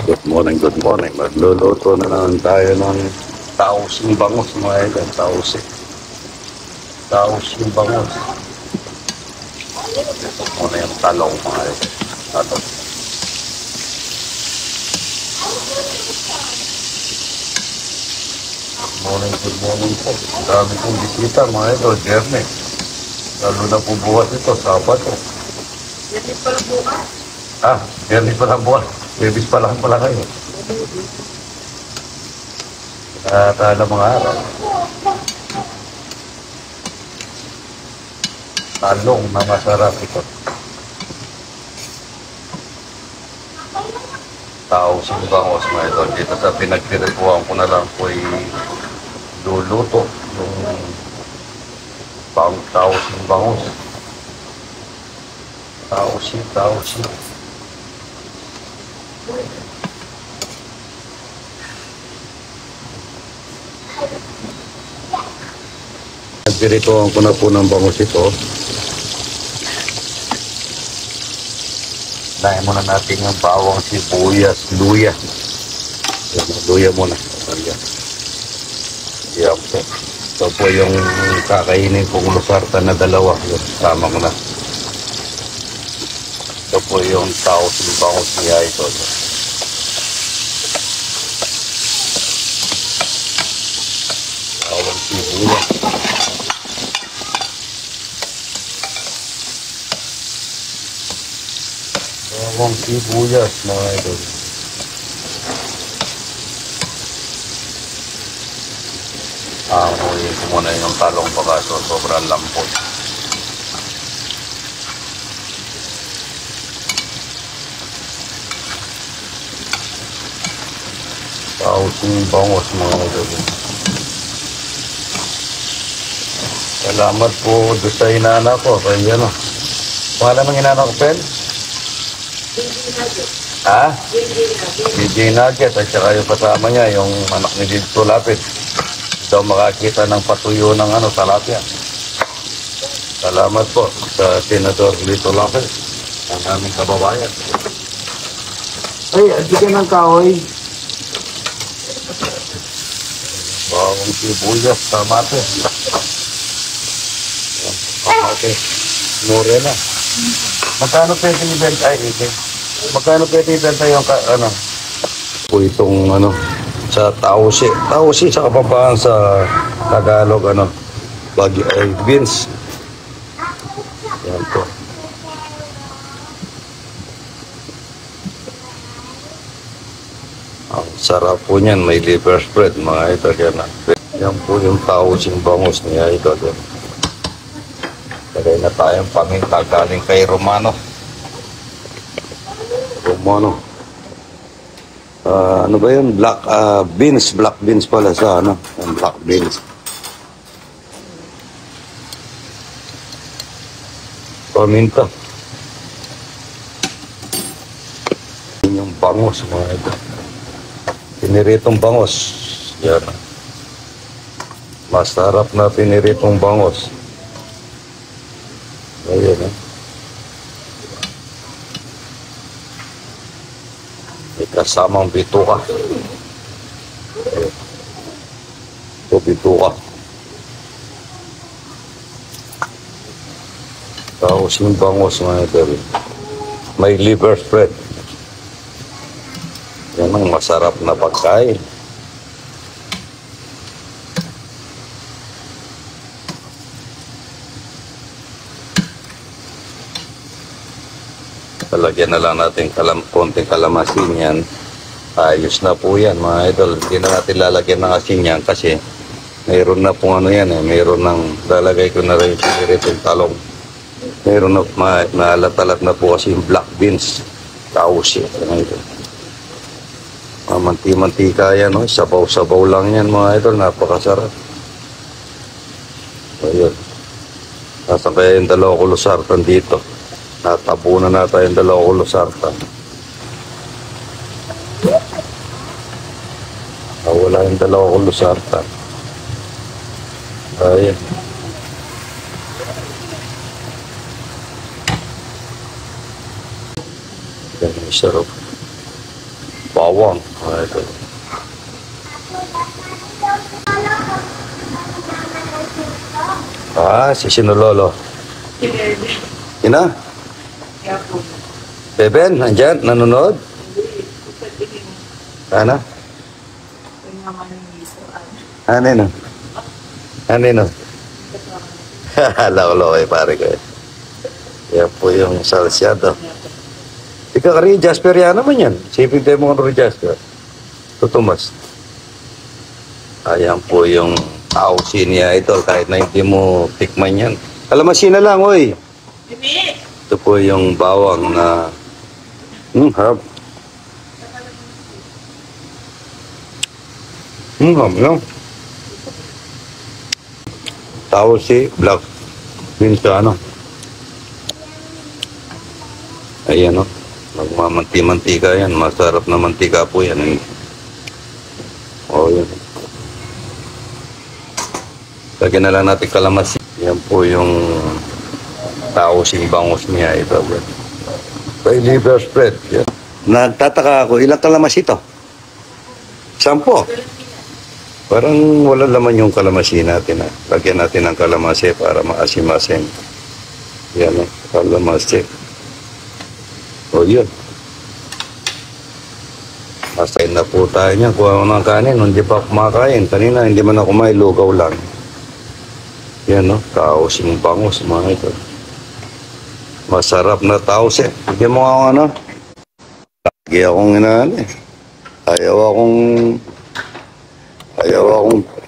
Good morning, good morning. Magluluto na naman tayo ng tausing bangus mga idol. Tausing bangus. Ito muna yung talong mga idol. Talong. Good morning po. Ang dami kong bisita mga idol. Jeremy. Lalo na po bukas ito, Sabado. Bebis pa lang bukas. Jeremy pa lang bukas. Bebis pa lang pala kayo. Tala mga araw. Talong na masarap ito. Tausing bangus mga ito. Dito sa pinagtiripuan ko na lang po ay luluto yung tausing bangus. Tausing. Nagdirituan ko na po ng bangus ito. Dahil muna natin yung bawang sibuyas, luya. Luya muna. Yan po. Ito po yung kakainin kong lusarta na dalawa. Sama ko na. Ito po yung tausing bangus niya ito. Bawang sibuyas. Bawang sibuyas mga idol. Amoy ko muna yung talong baka sobrang lampot. Tausing bangus mga idol. Salamat po doon sa inana ko. Kaya ano. Pangalan ng inana ko, Pen? DJ Nugget at saka yung kasama niya, yung anak ni Dito Lapid. Daw makakita ng patuyo ng talapia. Salamat po sa Senador Dito Lapid, ang aming kababayan. Ay, bigyan ng kahoy. Bawang sibuyas, kamatis. Kamatis, mure na. Magkano pwede ibenta ay ike? Magkano pwede ibenta yung po itong sa tausi. Tausi sa kapapaan sa Tagalog Baguio ay beans. Yan po. Ang sarap po niyan, may liver spread mga ito yan. Yan po yung tausing bangus niya ito. Lagay na tayong paminta galing kay Romano. Ano ba yun? Black beans pala sa black beans. Paminta. Yun yung bangus mga ito. Piniritong bangus. Yan. Masarap na piniritong bangus. Ayan may kasamang bituka. Ito bituka. Tausing bangus mga ito. May liver spread. Yan ang masarap na pagkain. Lagyan na lang natin konting kalamasin yan. Ayos na po yan mga idol. Hindi na natin lalagyan ng asin yan kasi mayroon na pong mayroon ng lalagay ko na rin itong talong. Mayroon na maalat-alat na po kasi yung black beans. Tausi. Manti-mantika yan. Sabaw-sabaw lang yan mga idol. Napakasarap. Ayun. Nasa kaya yung dalawa ko lusartan dito. Natabunan na tayong dalawang lusartan. Wala yung dalawang lusartan. Ayan. Yan, sarap. Bawang. Mga idol. Si Sinulolo. Kinebe. Ina? Kaya po. Beben, nandyan? Nanonood? Ano? Yung naman dito. Ano yun? Ano yun? Loko-loko eh, pare ko eh. Yan po yung salsyado. Ikaw ka rin, Jasper yan naman yan. Sipin tayo mo kung rin Jasper. Tutumas. Ayan po yung ausi niya ito, kahit na hindi mo tikman yan. Kalamasin na lang, oy. Bibi! Ito po yung bawang na... harap. Harap lang. Ausi, black beans sa ano. Ayan o. Magmamanti-mantika yan. Masarap na mantika po yan. Yan. Lagyan na lang natin kalamansi. Yan po yung tausing bangus niya. Ito. By liver spread. Yan. Nagtataka ako, ilang kalamansi ito? 10. Parang wala laman yung kalamansi natin. Lagyan natin ng kalamansi para maasim-asim. Yan o, kalamansi. Yun. Masayin na po tayo niya. Kuha ko ng kanin. Hindi pa kumakain. Kanina, hindi man ako kumain. Lugaw lang. Yan, no? Tausing bangus, mga ito. Masarap na taos eh. Hindi mo ako ano? Lagi akong inaano eh. Ayaw akong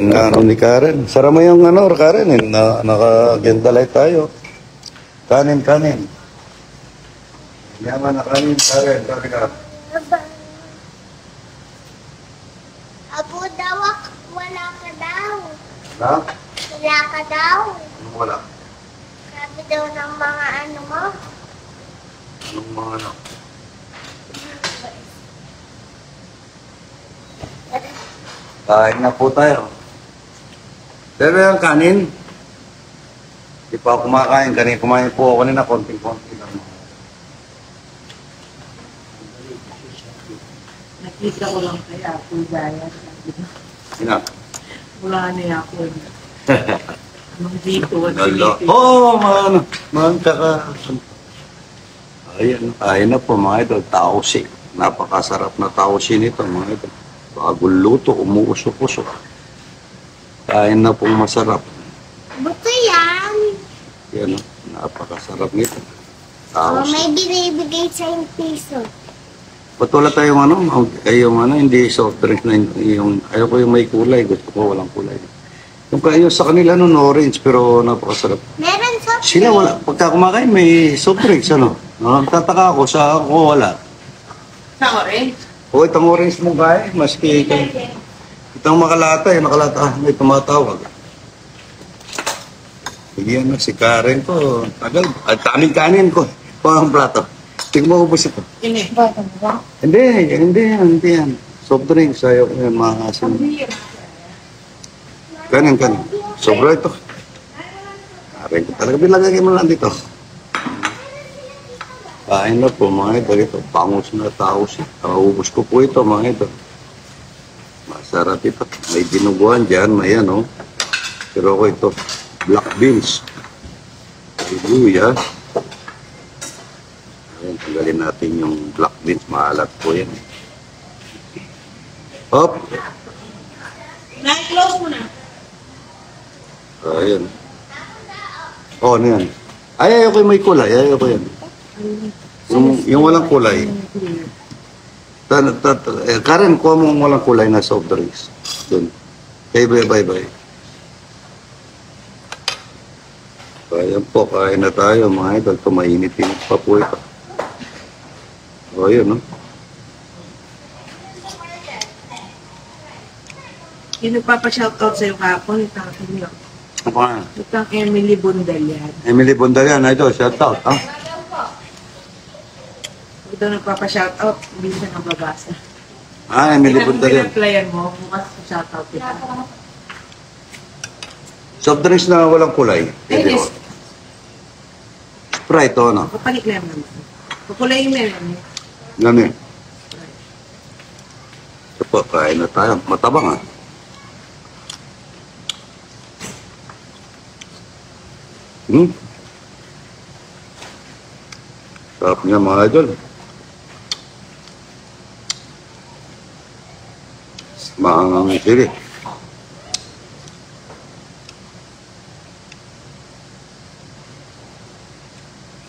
inaano ni Karen. Sara mo yung ano, Karen eh. Naka-gendalay tayo. Kanin. Yaman na kanin, Karen. Sabi ka. Apo daw, wala ka daw. Ha? Wala ka daw. Anong wala? Sabi daw ng mga ano mo. Anong mga ano? Kain na po tayo. Pero yung kanin, di pa ako kumakain. Kumain po ako nila, konting-konti lang. Nakita ko lang kaya ako gaya. Sina? Wala niya ako. Anong dito? Man, kaka... Ayan, kain na po mga idol. Taosi. Napakasarap na taosi nito mga idol. Bagong luto, umuusok-usok. Kain na pong masarap. Buto yan. Yan, napakasarap nito. Oh, Taosi. may binibigay sa piso. Ba't wala tayong hindi soft drink na yung, ayaw ko yung may kulay, gusto ko walang kulay. Yung sa kanila nun, orange, pero napakasarap. Meron sa Sila wala, pagka kumakain may soft drinks, ano? Nagtataka ako, sa ako wala. Sa orange? O, itong orange mong kain, maski itong makalata, may tumatawag. Bigyan na si Karen ko, tagal, at daming kanin ko, pang plato. Tingnan mo ubos ito. Ini. Hindi yan. Soft drinks, ayaw ko yan, maasim. Kanin. Sobra ito. Karen ko talaga, bilagay mo lang dito. Kain na po mga ito. Ito, bangus na tao siya. Ubus ko po ito mga ito. Masarap ito. May dinuguan dyan, may ano. Pero ako ito, black beans. Hallelujah. Ayan, tanggalin natin yung black beans. Maalat po yan. Hop! Na-close mo na. Ayan. Ano yan? Ayaw ko yung may kulay. Ayaw ko yan. Yung walang kulay. Karen, kuha mo walang kulay na soft drinks. Doon. Okay, bye. Ayan po, kain na tayo mga idol. Mainit-init pa po ito. O, yun, no? Yung nagpapa-shoutout sa'yo kahapon, itangin niyo. Ano pa? Itang Emily Bundalian. Emily Bundalian, ito, shout out. Ha? Ito nagpapa-shoutout, hindi siya nababasa. Emily Bundalian. Pinaplayan mo, bukas shoutout kita. Soft drinks na walang kulay. Pwede Yes. ko. Sprite, o, no? Papalit lang naman. Pupulayin mo yan. Lami. po, kain na tayo. Matabang ah. Sarap niya mga idol. Maangang sili.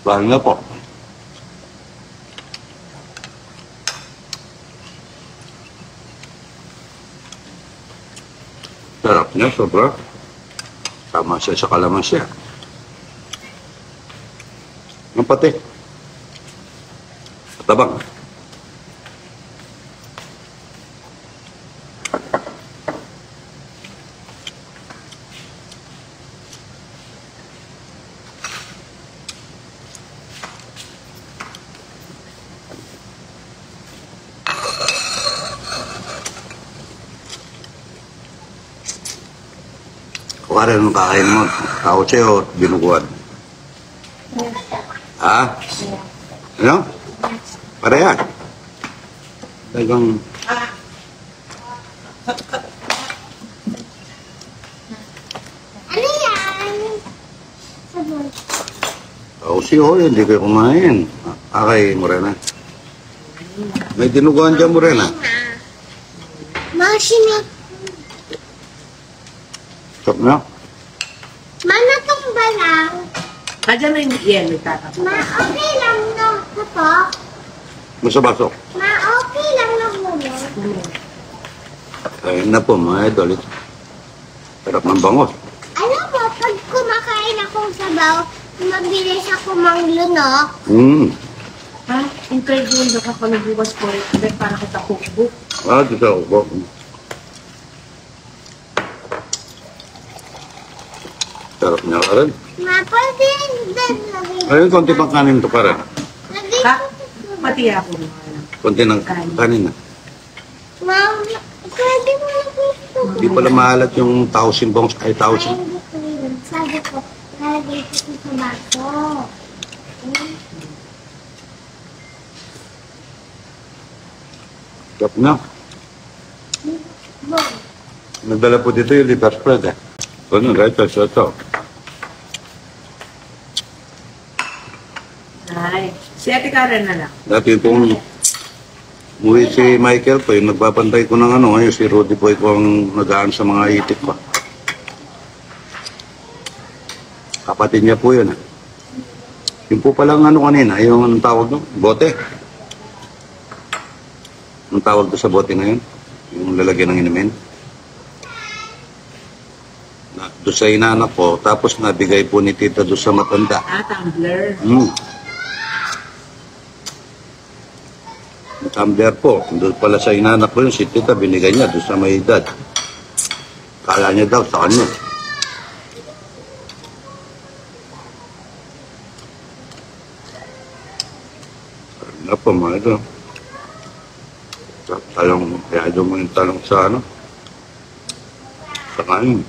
Bahal na po. Sarap niya, sobra. Tama siya sa kalamansi. Ang pati. Matabang. Kuha rin ang kakain mo. Kauche o binukuan? Ha? Ano? Pareha. Talagang... Ano yan? Sabon. Kauche o, hindi kayo kumain. Akay, Morena. May dinuguan dyan, Morena. Machine. Stop na. Manatong ba lang? Nandiyan na yung yellow, tata. Okay lang no. Ito. Masabasok. Okay lang na muna. Ayun na po, mga idol. Sarap ng bangos. Alam mo, pag kumakain akong sabaw, mabilis ako manglunok. Ha? Interview na ka pa nagbukas ko. Then para kita cookbook. Dito ako. Sarap niya ka rin. Pwede din lagay. Ayun, konti pang kanin to ka rin. Lagay Ha? ko sa Pati ako. Konti ng kanin na. Pwede mo lagay ito. Hindi pala maalat yung tausin bongs. Ay, tausin. Hindi ko yun. Sabi ko, lagay ko sa baso. Sarap na. Bon. Nagdala po dito yung liver spread eh. Ano, right? Ito. Ay, si Ate Karen na lang. Dati pong umuwi si Michael po, yung nagbabantay ko ng ano, ngayon si Rudy po ko ang nagaan sa mga itik ko. Kapatid niya po yun. Yung po palang ano kanina, yung anong tawag no? Bote. Anong tawag doon sa bote na yun? Yung lalagyan ng inumin. Doon sa inanak ko, tapos nabigay po ni tita doon sa matanda. Tumbler. Tumbler po. Doon pala sa inanak ko yun, si tita binigay niya doon sa may edad. Kala niya daw sa kanya. Ano po mga ito? Talong, kaya doon mo yung talong sa ano? Sa kanin.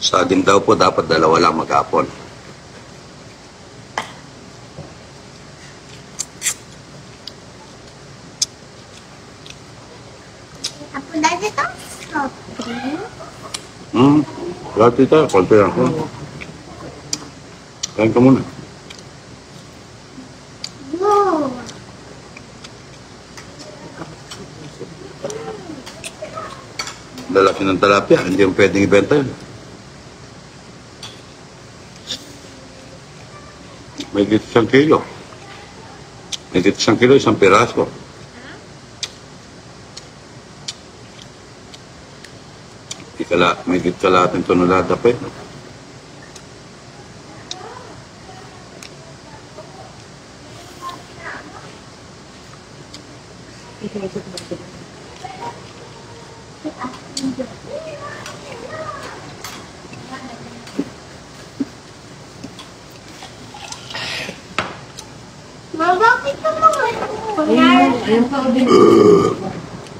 Sa atin daw po dapat dalawa lang maghapon. Ako dati ito. Soft drink. Dati tayo, konti lang. Kain ka muna. Wow. Lalaki ng talapia, hindi mo pwedeng ibenta yun. May git 1 kilo. May git 1 kilo, 1 piraso. May git kalahating tonelada pa yun. Bakit naman? Ayun pa din.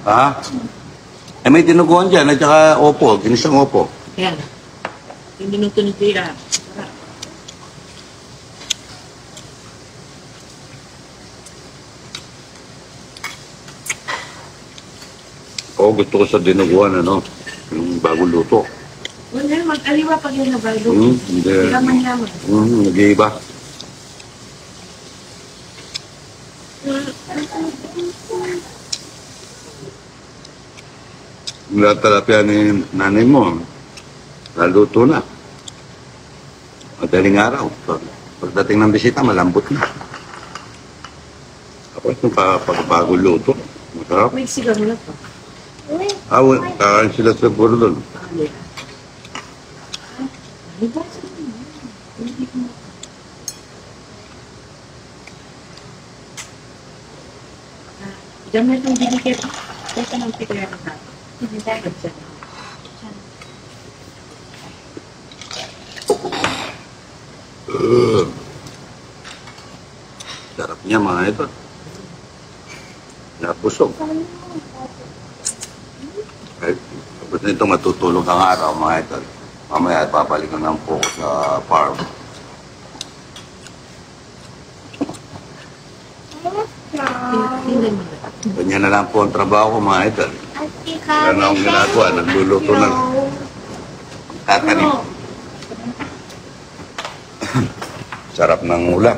Ha? Eh may tinuguan dyan, at saka opo, ginisang opo. Ayan. Yung minuto ni Tira. Sarap. Oo, gusto ko sa dinuguan, ano, yung bagong luto. Wala, mag-aliwa pag yung nabalo. Hindi. Hindi ka man-yaman. Nag-iiba. Yung lahat talapia ni nanay mo, naluto na. Madaling araw. Pagdating ng bisita, malambot na. Tapos yung pagbago luto, masarap. May sigaw mo na to. Uy, Kakain sila sa puro doon. Ay, ba? Hindi ko Diyan mo itong dinikit. Ito ng pitaya ng tato. Hindi tayo dyan. Sarap niya mga ito. Napusog. Ay, tapos nito matutulog ang araw mga ito. Mamaya babalik na lang po ako sa farm. Tingnan mo na. Ganyan na lang po ang trabaho ko mga ito. Ate Wala na akong ginagawa, nagluluto na lang. Tatanim. Sarap ng ulam.